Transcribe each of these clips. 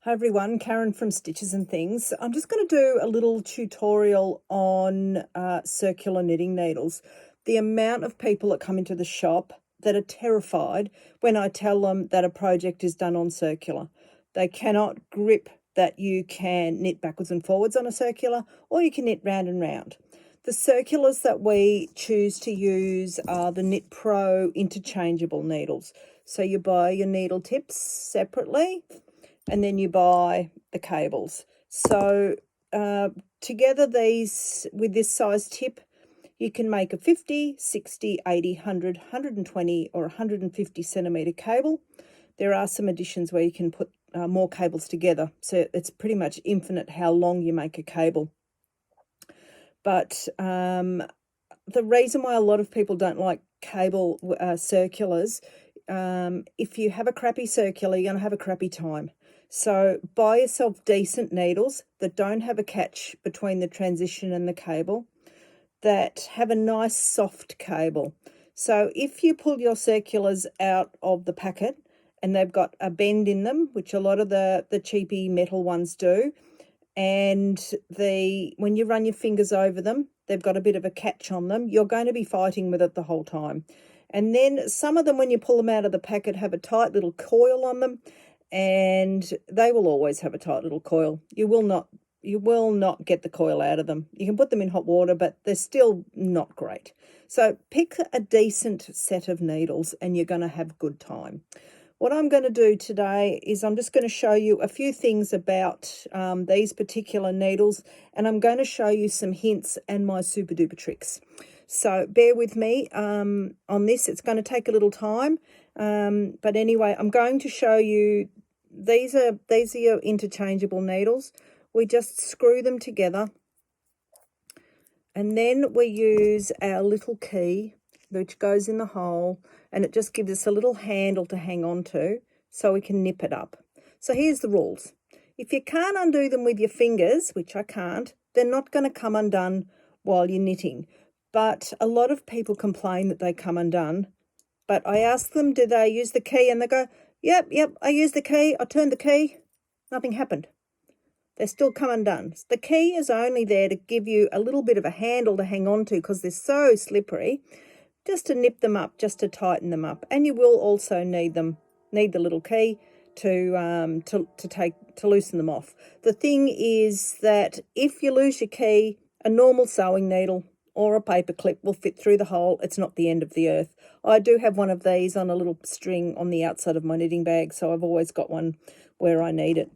Hi everyone, Karen from Stitches and Things. I'm just going to do a little tutorial on circular knitting needles. The amount of people that come into the shop that are terrified when I tell them that a project is done on circular. They cannot grip that you can knit backwards and forwards on a circular, or you can knit round and round. The circulars that we choose to use are the Knitpro interchangeable needles. So you buy your needle tips separately, and then you buy the cables. So together these, with this size tip, you can make a 50, 60, 80, 100, 120 or 150 centimetre cable. There are some additions where you can put more cables together. So it's pretty much infinite how long you make a cable. But the reason why a lot of people don't like cable circulars, if you have a crappy circular, you're going to have a crappy time. So buy yourself decent needles that don't have a catch between the transition and the cable, that have a nice soft cable. So if you pull your circulars out of the packet and they've got a bend in them, which a lot of the cheapy metal ones do, and when you run your fingers over them, they've got a bit of a catch on them, you're going to be fighting with it the whole time. And then some of them, when you pull them out of the packet, have a tight little coil on them, and they will always have a tight little coil. You will not get the coil out of them. You can put them in hot water, but they're still not great. So pick a decent set of needles and you're going to have a good time. What I'm going to do today is I'm just going to show you a few things about these particular needles, and I'm going to show you some hints and my super duper tricks. So bear with me on this. It's going to take a little time. But anyway, I'm going to show you, these are your interchangeable needles. We just screw them together, and then we use our little key, which goes in the hole, and it just gives us a little handle to hang on to so we can nip it up. So here's the rules. If you can't undo them with your fingers, which I can't, they're not going to come undone while you're knitting. But a lot of people complain that they come undone. But I ask them, do they use the key? And they go, yep, I used the key. I turned the key. Nothing happened. They still come undone. The key is only there to give you a little bit of a handle to hang on to because they're so slippery, just to nip them up, just to tighten them up. And you will also need the little key to loosen them off. The thing is that if you lose your key, a normal sewing needle or a paper clip will fit through the hole. It's not the end of the earth. I do have one of these on a little string on the outside of my knitting bag, so I've always got one where I need it.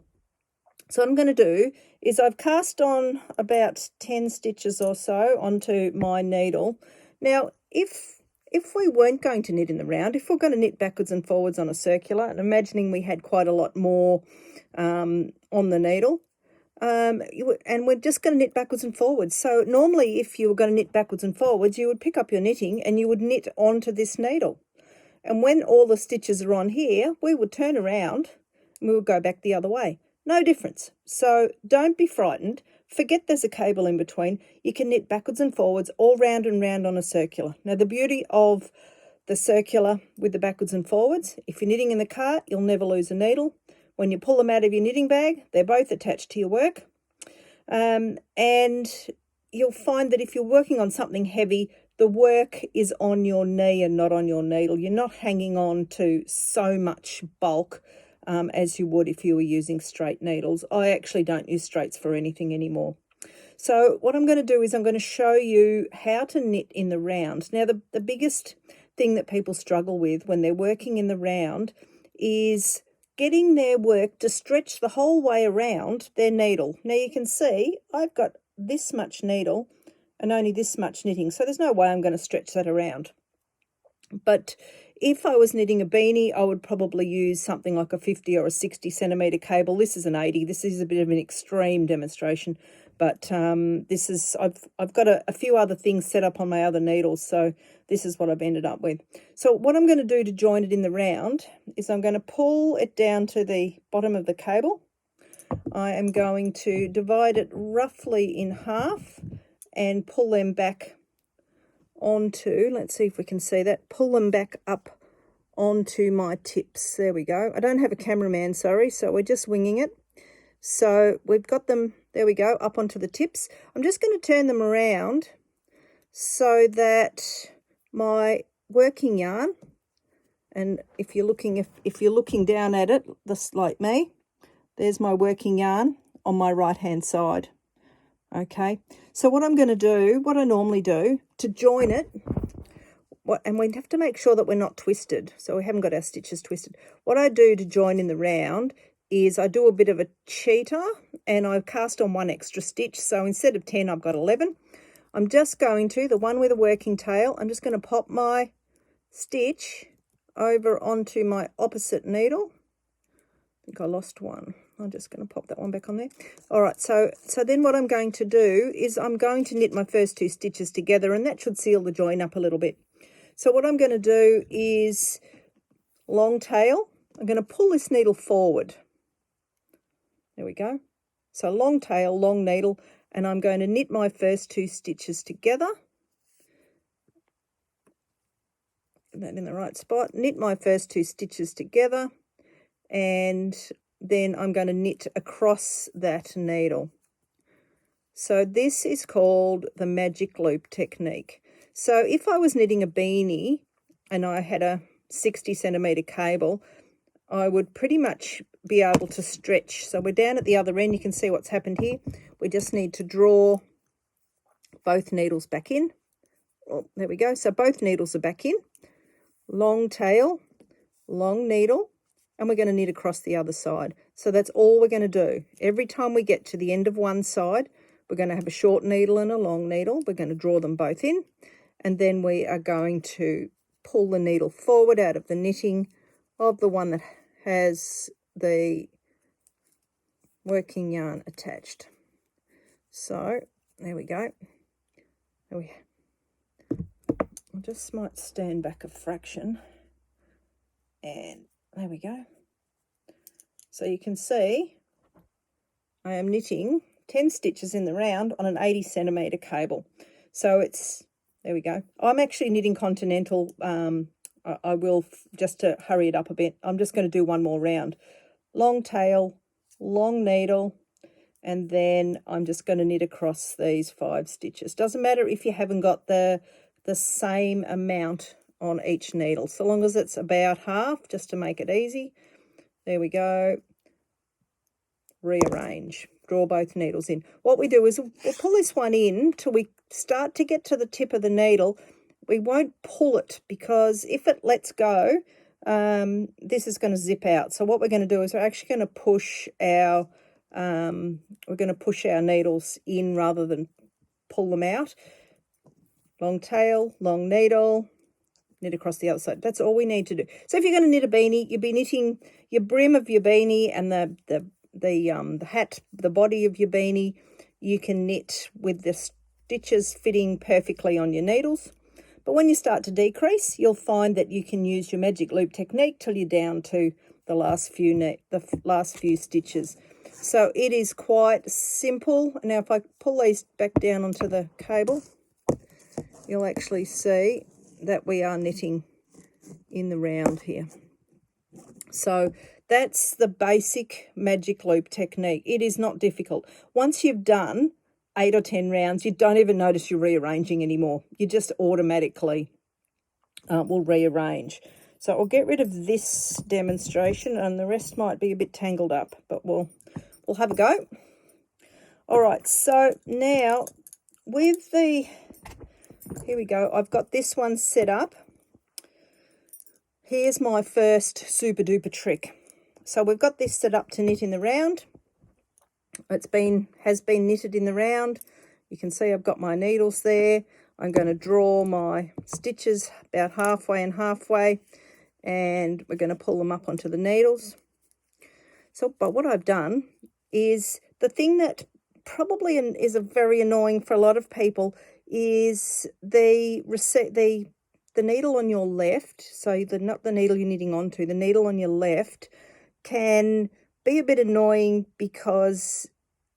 So what I'm going to do is I've cast on about 10 stitches or so onto my needle. Now, if we weren't going to knit in the round, if we're going to knit backwards and forwards on a circular, and imagining we had quite a lot more on the needle, and we're just going to knit backwards and forwards. So normally if you were going to knit backwards and forwards, you would pick up your knitting and you would knit onto this needle. And when all the stitches are on here, we would turn around and we would go back the other way. No difference. So don't be frightened. Forget there's a cable in between. You can knit backwards and forwards, all round and round on a circular. Now, the beauty of the circular with the backwards and forwards, if you're knitting in the car, you'll never lose a needle. When you pull them out of your knitting bag, they're both attached to your work. And you'll find that if you're working on something heavy, the work is on your knee and not on your needle. You're not hanging on to so much bulk as you would if you were using straight needles. I actually don't use straights for anything anymore. So what I'm going to do is I'm going to show you how to knit in the round. Now, the biggest thing that people struggle with when they're working in the round is getting their work to stretch the whole way around their needle. Now you can see I've got this much needle and only this much knitting, so there's no way I'm going to stretch that around. But if I was knitting a beanie, I would probably use something like a 50 or a 60 centimetre cable. This is an 80. This is a bit of an extreme demonstration, but I've got a few other things set up on my other needles, so this is what I've ended up with. So what I'm going to do to join it in the round is I'm going to pull it down to the bottom of the cable. I am going to divide it roughly in half and pull them back onto, let's see if we can see that, pull them back up onto my tips. There we go. I don't have a cameraman, sorry, so we're just winging it. So we've got them, there we go, up onto the tips. I'm just going to turn them around so that my working yarn, and if you're looking down at it, just like me, there's my working yarn on my right hand side. Okay, so what I'm going to do, what I normally do to join it, and we have to make sure that we're not twisted, so we haven't got our stitches twisted. What I do to join in the round is I do a bit of a cheater and I cast on one extra stitch. So instead of 10, I've got 11. I'm just going to, the one with a working tail, I'm just going to pop my stitch over onto my opposite needle. I think I lost one. I'm just going to pop that one back on there. All right, so then what I'm going to do is I'm going to knit my first 2 stitches together, and that should seal the join up a little bit. So what I'm going to do is long tail. I'm going to pull this needle forward. There we go. So long tail, long needle, and I'm going to knit my first 2 stitches together. Put that in the right spot. Knit my first 2 stitches together, and then I'm going to knit across that needle. So this is called the magic loop technique. So if I was knitting a beanie and I had a 60 centimetre cable, I would pretty much be able to stretch. So we're down at the other end. You can see what's happened here. We just need to draw both needles back in. Oh, there we go. So both needles are back in. Long tail, long needle, and we're going to knit across the other side. So that's all we're going to do. Every time we get to the end of one side, we're going to have a short needle and a long needle. We're going to draw them both in, and then we are going to pull the needle forward out of the knitting of the one that has the working yarn attached. So there we go. I just might stand back a fraction, and there we go. So you can see I am knitting 10 stitches in the round on an 80 centimetre cable. So it's, there we go. I'm actually knitting continental. I will, just to hurry it up a bit, I'm just going to do one more round. Long tail, long needle, and then I'm just going to knit across these 5 stitches. Doesn't matter if you haven't got the same amount on each needle, so long as it's about half, just to make it easy. There we go. Rearrange. Draw both needles in. What we do is we'll pull this one in till we start to get to the tip of the needle. We won't pull it, because if it lets go, this is going to zip out. So what we're going to do is we're actually going to push our needles in rather than pull them out. Long tail, long needle, knit across the other side. That's all we need to do. So if you're going to knit a beanie, you'll be knitting your brim of your beanie and the hat, the body of your beanie. You can knit with the stitches fitting perfectly on your needles. But when you start to decrease, you'll find that you can use your magic loop technique till you're down to the last few stitches. So it is quite simple. Now if I pull these back down onto the cable, you'll actually see that we are knitting in the round here. So that's the basic magic loop technique. It is not difficult. Once you've done 8 or 10 rounds, you don't even notice you're rearranging anymore. You just automatically will rearrange. So I'll get rid of this demonstration, and the rest might be a bit tangled up, but we'll have a go. All right, so now with the, here we go, I've got this one set up. Here's my first super duper trick. So we've got this set up to knit in the round. Has been knitted in the round. You can see I've got my needles there. I'm going to draw my stitches about halfway and halfway, and we're going to pull them up onto the needles. So, but what I've done is, the thing that probably is very annoying for a lot of people is the needle on your left. So not the needle you're knitting onto, the needle on your left can be a bit annoying because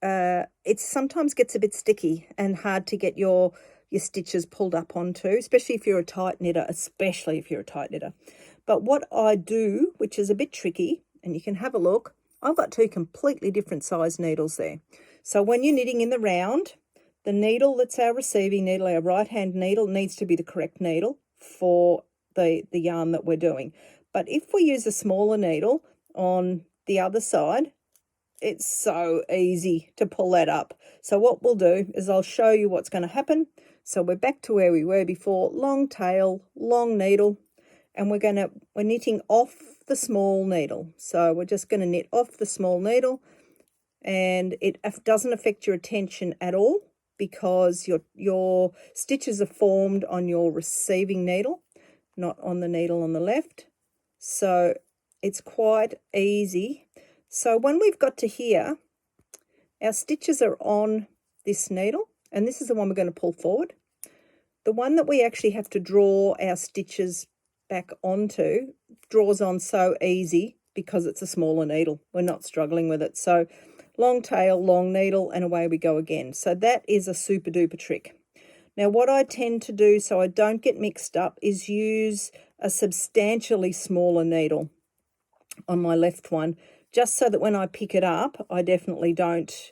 it sometimes gets a bit sticky and hard to get your stitches pulled up onto, especially if you're a tight knitter, But what I do, which is a bit tricky, and you can have a look, I've got two completely different size needles there. So when you're knitting in the round, the needle that's our receiving needle, our right-hand needle, needs to be the correct needle for the yarn that we're doing. But if we use a smaller needle on the other side, it's so easy to pull that up. So what we'll do is I'll show you what's going to happen. So we're back to where we were before, long tail, long needle, and we're knitting off the small needle. So we're just going to knit off the small needle, and it doesn't affect your attention at all because your stitches are formed on your receiving needle, not on the needle on the left. So it's quite easy. So when we've got to here, our stitches are on this needle, and this is the one we're going to pull forward. The one that we actually have to draw our stitches back onto draws on so easy because it's a smaller needle. We're not struggling with it. So long tail, long needle, and away we go again. So that is a super duper trick. Now what I tend to do so I don't get mixed up is use a substantially smaller needle on my left one, just so that when I pick it up, I definitely don't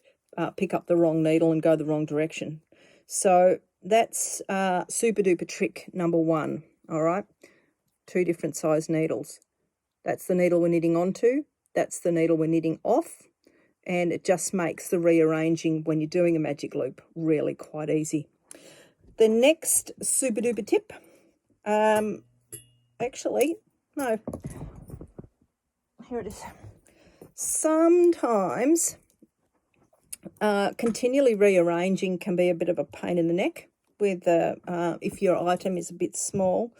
pick up the wrong needle and go the wrong direction. So that's super duper trick number one, all right? Two different size needles. That's the needle we're knitting onto, that's the needle we're knitting off, and it just makes the rearranging when you're doing a magic loop really quite easy. The next super duper tip, actually, no, here it is. Sometimes continually rearranging can be a bit of a pain in the neck with if your item is a bit small.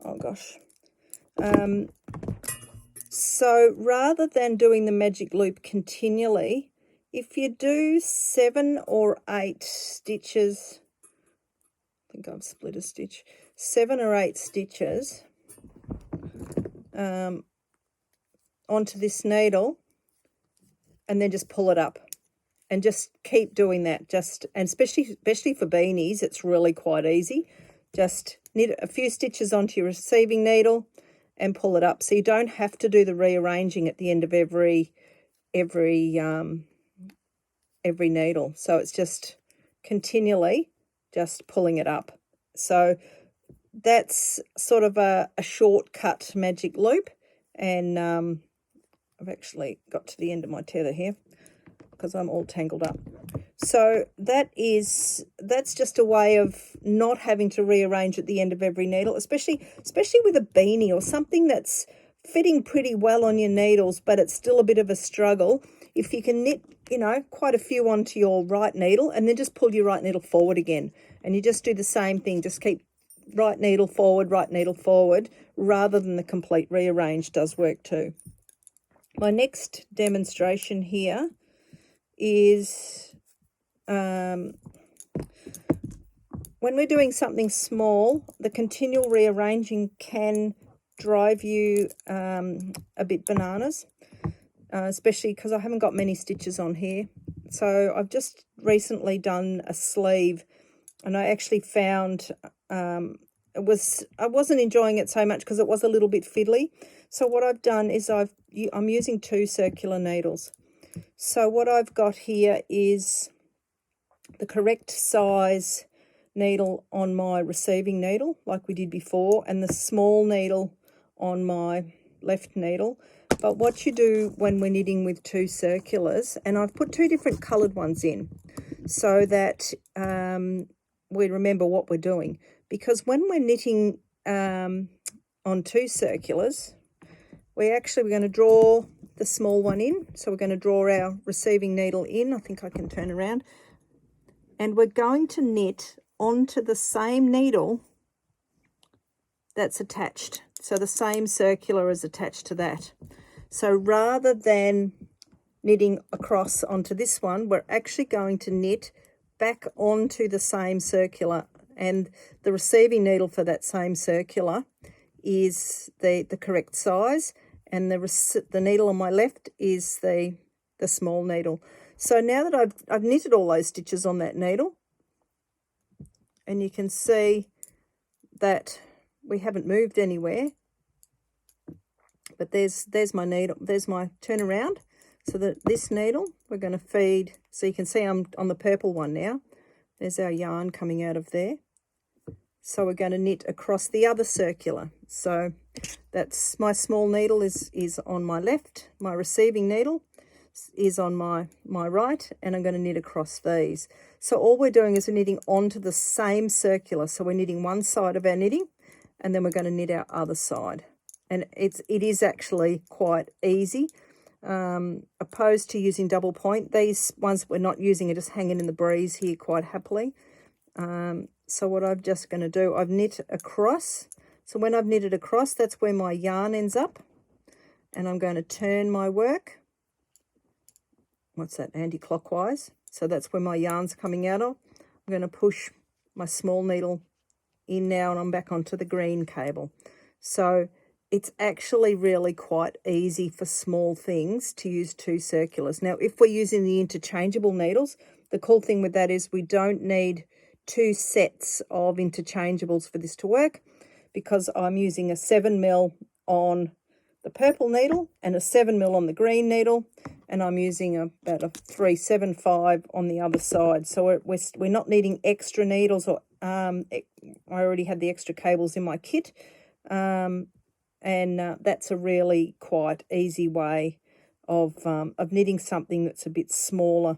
Oh gosh. So rather than doing the magic loop continually, if you do 7 or 8 stitches, I think I've split a stitch, 7 or 8 stitches onto this needle, and then just pull it up and just keep doing that. And especially for beanies, it's really quite easy. Just knit a few stitches onto your receiving needle and pull it up, so you don't have to do the rearranging at the end of every needle. So it's just continually just pulling it up. So that's sort of a shortcut magic loop, and I've actually got to the end of my tether here because I'm all tangled up. So that's just a way of not having to rearrange at the end of every needle, especially with a beanie or something that's fitting pretty well on your needles, but it's still a bit of a struggle. If you can knit, quite a few onto your right needle and then just pull your right needle forward again, and you just do the same thing, just keep right needle forward, rather than the complete rearrange does work too. My next demonstration here is when we're doing something small, the continual rearranging can drive you a bit bananas, especially because I haven't got many stitches on here. So I've just recently done a sleeve, and I actually found I wasn't enjoying it so much because it was a little bit fiddly. So what I've done is I'm using 2 circular needles. So what I've got here is the correct size needle on my receiving needle, like we did before, and the small needle on my left needle. But what you do when we're knitting with 2 circulars, and I've put 2 different coloured ones in so that we remember what we're doing, because when we're knitting on 2 circulars, we're going to draw the small one in. So we're going to draw our receiving needle in. I think I can turn around. And we're going to knit onto the same needle that's attached. So the same circular is attached to that. So rather than knitting across onto this one, we're actually going to knit back onto the same circular. And the receiving needle for that same circular is the correct size, and the needle on my left is the small needle. So now that I've knitted all those stitches on that needle, and you can see that we haven't moved anywhere, but there's my needle, there's my turnaround. So that this needle, we're going to feed, so you can see I'm on the purple one now. There's our yarn coming out of there. So we're going to knit across the other circular. So that's my small needle is on my left, my receiving needle is on my right, and I'm going to knit across these. So all we're doing is we're knitting onto the same circular. So we're knitting one side of our knitting, and then we're going to knit our other side. And it is actually quite easy, opposed to using double point. These ones we're not using are just hanging in the breeze here quite happily. So what I'm just going to do, I've knit across. So when I've knitted across, that's where my yarn ends up. And I'm going to turn my work. What's that, anti-clockwise? So that's where my yarn's coming out of. I'm going to push my small needle in now, and I'm back onto the green cable. So it's actually really quite easy for small things to use two circulars. Now, if we're using the interchangeable needles, the cool thing with that is we don't need two sets of interchangeables for this to work, because I'm using a 7mm on the purple needle and a 7mm on the green needle, and I'm using about a 375 on the other side. So we're not needing extra needles, or I already had the extra cables in my kit, and that's a really quite easy way of knitting something that's a bit smaller.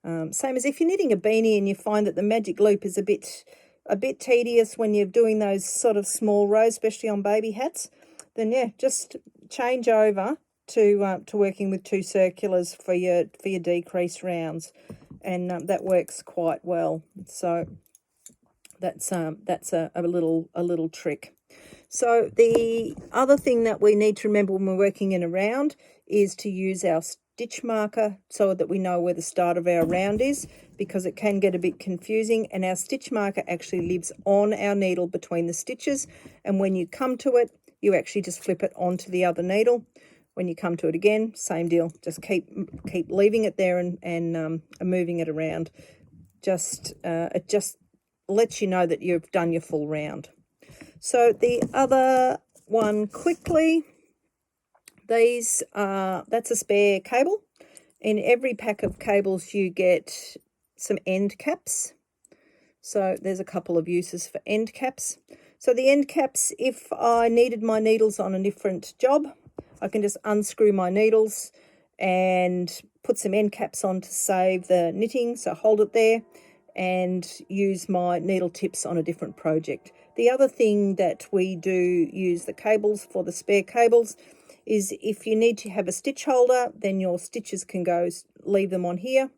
Same as if you're knitting a beanie and you find that the magic loop is a bit tedious when you're doing those sort of small rows, especially on baby hats, then yeah, just change over to working with two circulars for your decrease rounds, and that works quite well. So that's a little trick. So the other thing that we need to remember when we're working in a round is to use our stitch marker so that we know where the start of our round is, because it can get a bit confusing, and our stitch marker actually lives on our needle between the stitches, and when you come to it, you actually just flip it onto the other needle. When you come to it again, same deal, just keep leaving it there and moving it around. It just lets you know that you've done your full round. So the other one quickly, that's a spare cable. In every pack of cables you get some end caps. So there's a couple of uses for end caps. So the end caps, if I needed my needles on a different job, I can just unscrew my needles and put some end caps on to save the knitting. So hold it there and use my needle tips on a different project. The other thing that we do use the cables for, the spare cables, is if you need to have a stitch holder, then your stitches can go, leave them on here,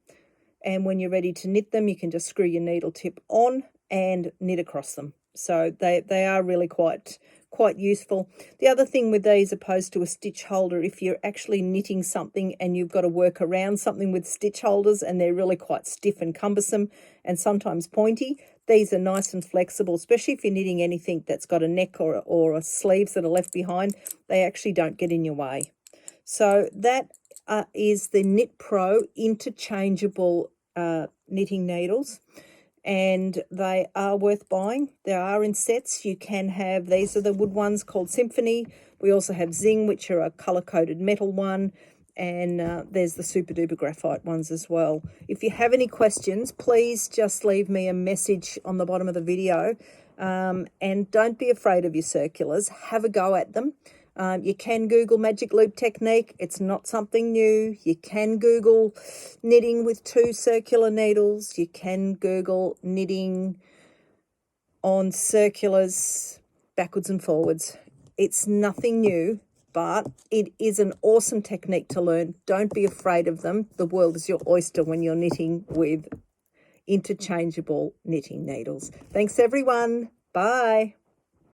and when you're ready to knit them, you can just screw your needle tip on and knit across them. So they are really quite useful. The other thing with these, opposed to a stitch holder, if you're actually knitting something and you've got to work around something with stitch holders and they're really quite stiff and cumbersome and sometimes pointy, these are nice and flexible, especially if you're knitting anything that's got a neck or a sleeves that are left behind. They actually don't get in your way. So that is the Knitpro interchangeable knitting needles, and they are worth buying. They are in sets. You can have, these are the wood ones called Symphony. We also have Zing, which are a colour-coded metal one, and there's the super duper graphite ones as well. If you have any questions, please just leave me a message on the bottom of the video, and don't be afraid of your circulars. Have a go at them. You can Google magic loop technique. It's not something new. You can Google knitting with two circular needles. You can Google knitting on circulars backwards and forwards. It's nothing new, but it is an awesome technique to learn. Don't be afraid of them. The world is your oyster when you're knitting with interchangeable knitting needles. Thanks, everyone. Bye.